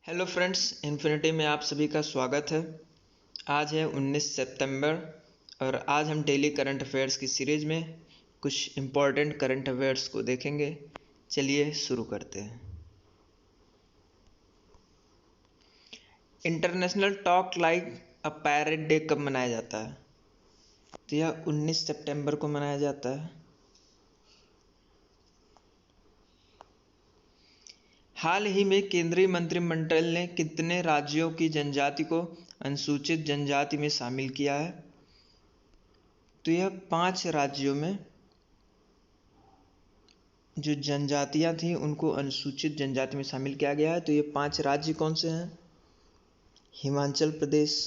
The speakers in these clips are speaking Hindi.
हेलो फ्रेंड्स, इन्फिनिटी में आप सभी का स्वागत है। आज है 19 सितंबर और आज हम डेली करंट अफेयर्स की सीरीज में कुछ इम्पोर्टेंट करंट अफेयर्स को देखेंगे। चलिए शुरू करते हैं। इंटरनेशनल टॉक लाइक अ पैरेट डे कब मनाया जाता है? तो यह 19 सितंबर को मनाया जाता है। हाल ही में केंद्रीय मंत्रिमंडल ने कितने राज्यों की जनजाति को अनुसूचित जनजाति में शामिल किया है? तो यह 5 राज्यों में जो जनजातियां थीं उनको अनुसूचित जनजाति में शामिल किया गया है। तो ये 5 राज्य कौन से हैं? हिमाचल प्रदेश,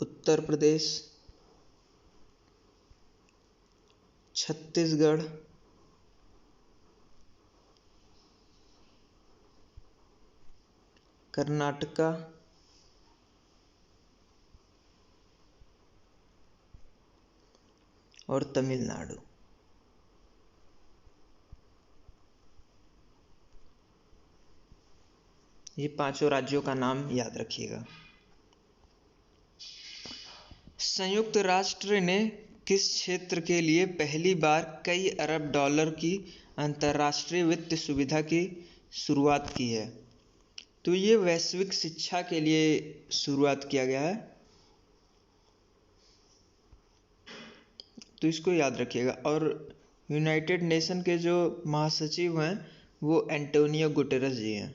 उत्तर प्रदेश, छत्तीसगढ़, कर्नाटका और तमिलनाडु। ये 5 राज्यों का नाम याद रखिएगा। संयुक्त राष्ट्र ने किस क्षेत्र के लिए पहली बार कई अरब डॉलर की अंतर्राष्ट्रीय वित्त सुविधा की शुरुआत की है? तो ये वैश्विक शिक्षा के लिए शुरुआत किया गया है। तो इसको याद रखिएगा। और यूनाइटेड नेशन के जो महासचिव हैं वो एंटोनियो गुटेरेस जी हैं।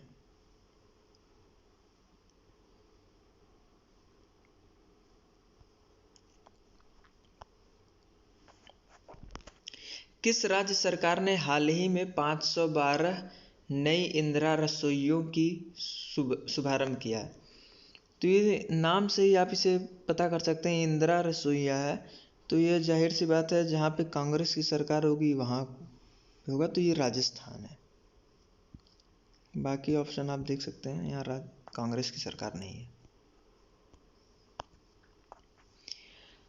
किस राज्य सरकार ने हाल ही में 512 नई इंदिरा रसोइयों की शुभारंभ किया है? तो ये नाम से ही आप इसे पता कर सकते हैं, इंदिरा रसोइया है। तो ये जाहिर सी बात है, जहाँ पे कांग्रेस की सरकार होगी वहाँ होगा। तो ये राजस्थान है। बाकी ऑप्शन आप देख सकते हैं, यहाँ कांग्रेस की सरकार नहीं है।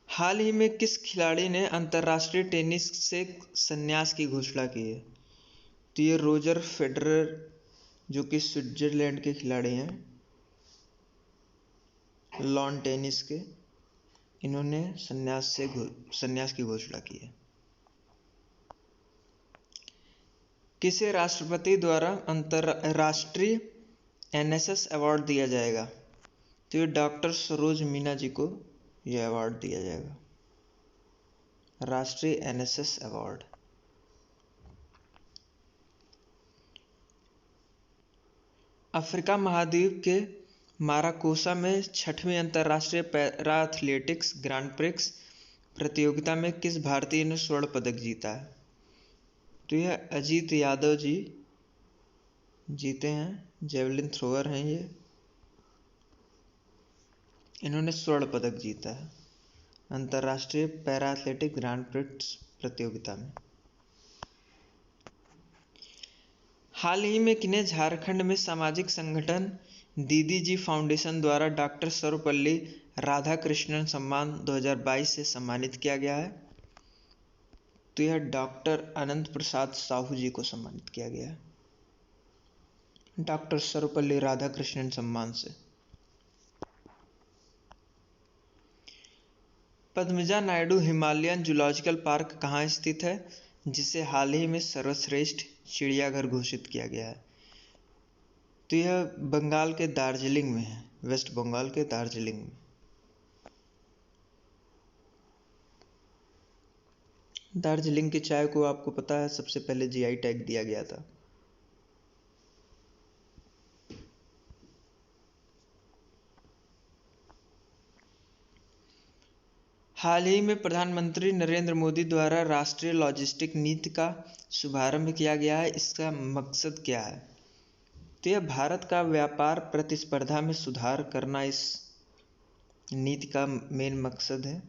हाल ही में किस खिलाड़ी ने अंतर्राष्ट्रीय टेनिस से संन्यास की घोषणा की है? तो ये रोजर फेडरर, जो कि स्विट्जरलैंड के खिलाड़ी हैं, लॉन टेनिस के, इन्होंने संन्यास की घोषणा की है। किसे राष्ट्रपति द्वारा अंतर्राष्ट्रीय एनएसएस अवार्ड दिया जाएगा? तो ये डॉक्टर सरोज मीना जी को यह अवार्ड दिया जाएगा, राष्ट्रीय एनएसएस अवार्ड। अफ्रीका महाद्वीप के माराकोसा में 6वीं अंतर्राष्ट्रीय पैरा एथलेटिक्स ग्रांड प्रिक्स प्रतियोगिता में किस भारतीय ने स्वर्ण पदक जीता है? तो यह अजीत यादव जी जीते हैं, जेवलिन थ्रोअर हैं ये। इन्होंने स्वर्ण पदक जीता है अंतर्राष्ट्रीय पैरा एथलेटिक ग्रांड प्रिक्स प्रतियोगिता में। हाल ही में किन्हें झारखंड में सामाजिक संगठन दीदी जी फाउंडेशन द्वारा डॉक्टर सर्वपल्ली राधाकृष्णन सम्मान 2022 से सम्मानित किया गया है? तो यह डॉक्टर अनंत प्रसाद साहू जी को सम्मानित किया गया है, डॉक्टर सर्वपल्ली राधाकृष्णन सम्मान से। Padmaja Naidu Himalayan zoological park कहाँ स्थित है, जिसे हाल ही में सर्वश्रेष्ठ चिड़ियाघर घोषित किया गया है? तो यह बंगाल के दार्जिलिंग में है, वेस्ट बंगाल के दार्जिलिंग में। दार्जिलिंग की चाय को आपको पता है सबसे पहले जीआई टैग दिया गया था। हाल ही में प्रधानमंत्री नरेंद्र मोदी द्वारा राष्ट्रीय लॉजिस्टिक नीति का शुभारंभ किया गया है। इसका मकसद क्या है? तो यह भारत का व्यापार प्रतिस्पर्धा में सुधार करना इस नीति का मेन मकसद है।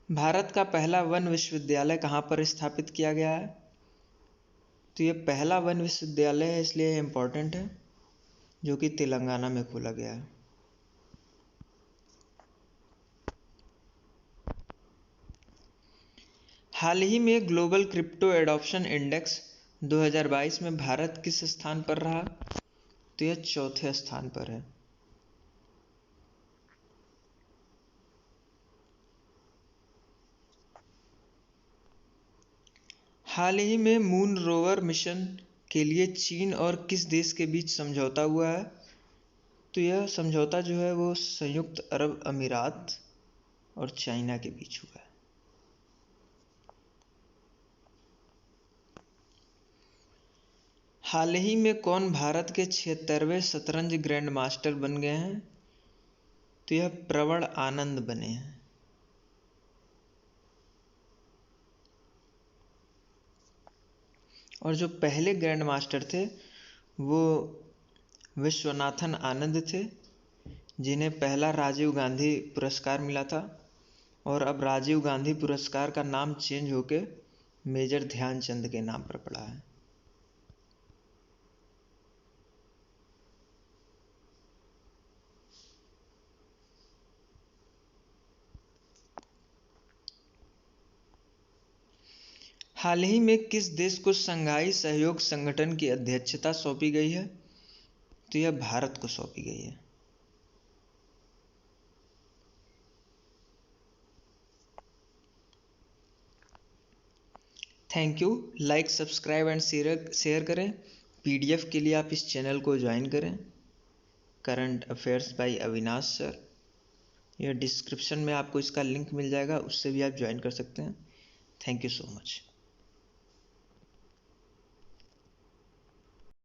भारत का पहला वन विश्वविद्यालय कहाँ पर स्थापित किया गया है? तो यह पहला वन विश्वविद्यालय है, इसलिए इम्पोर्टेंट है, जो कि तेलंगाना में खोला गया है। हाल ही में ग्लोबल क्रिप्टो एडॉप्शन इंडेक्स 2022 में भारत किस स्थान पर रहा? तो यह चौथे स्थान पर है। हाल ही में मून रोवर मिशन के लिए चीन और किस देश के बीच समझौता हुआ है? तो यह समझौता जो है वो संयुक्त अरब अमीरात और चाइना के बीच हुआ है। हाल ही में कौन भारत के 76वें शतरंज ग्रैंड मास्टर बन गए हैं? तो यह प्रवण आनंद बने हैं। और जो पहले ग्रैंड मास्टर थे वो विश्वनाथन आनंद थे, जिन्हें पहला राजीव गांधी पुरस्कार मिला था, और अब राजीव गांधी पुरस्कार का नाम चेंज होकर मेजर ध्यानचंद के नाम पर पड़ा है। हाल ही में किस देश को शंघाई सहयोग संगठन की अध्यक्षता सौंपी गई है? तो यह भारत को सौंपी गई है। Thank you. Like, subscribe and share करें। पीडीएफ के लिए आप इस चैनल को ज्वाइन करें। Current affairs by Avinash sir, यह डिस्क्रिप्शन में आपको इसका लिंक मिल जाएगा, उससे भी आप ज्वाइन कर सकते हैं। Thank you so much.